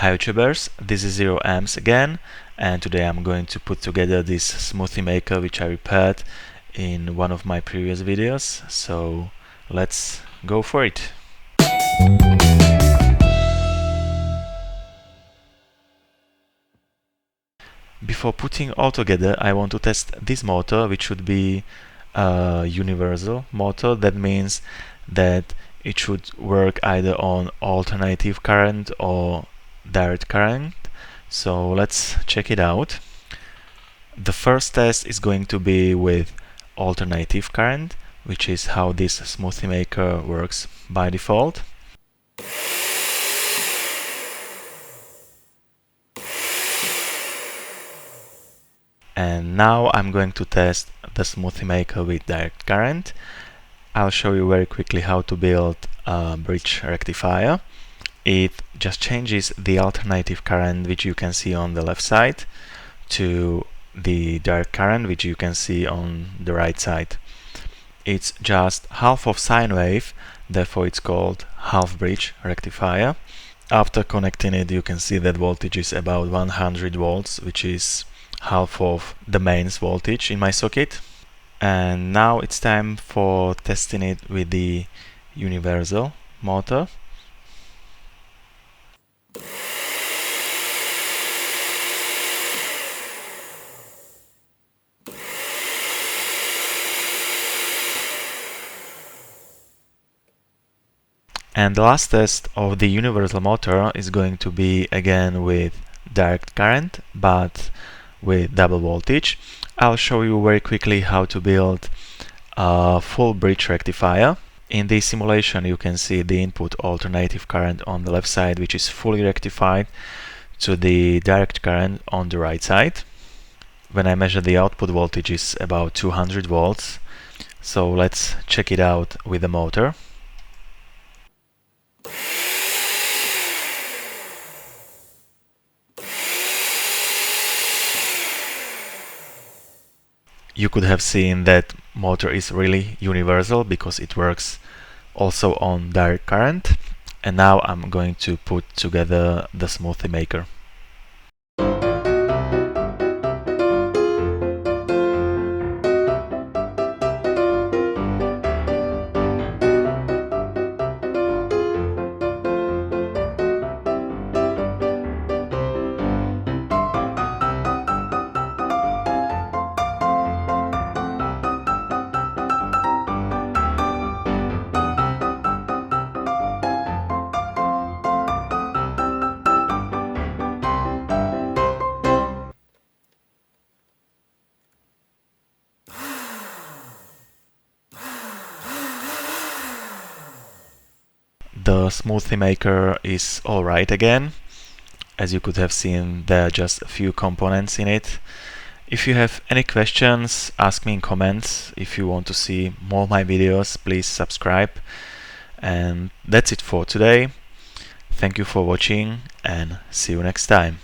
Hi YouTubers, this is Zero Amps again, and today I'm going to put together this smoothie maker which I repaired in one of my previous videos, so let's go for it. Before putting all together, I want to test this motor, which should be a universal motor. That means that it should work either on alternative current or direct current. So let's check it out. The first test is going to be with alternative current, which is how this smoothie maker works by default. And now I'm going to test the smoothie maker with direct current. I'll show you very quickly how to build a bridge rectifier. It just changes the alternative current, which you can see on the left side, to the direct current, which you can see on the right side. It's just half of sine wave, therefore it's called half bridge rectifier. After connecting it, you can see that voltage is about 100 volts, which is half of the mains voltage in my socket. And now it's time for testing it with the universal motor. And the last test of the universal motor is going to be again with direct current, but with double voltage. I'll show you very quickly how to build a full bridge rectifier. In this simulation you can see the input alternative current on the left side, which is fully rectified to the direct current on the right side. When I measure the output voltage is about 200 volts. So let's check it out with the motor. You could have seen that motor is really universal because it works also on direct current. And now I'm going to put together the smoothie maker. The smoothie maker is alright again. As you could have seen, there are just a few components in it. If you have any questions, ask me in comments. If you want to see more of my videos, please subscribe. And that's it for today. Thank you for watching and see you next time.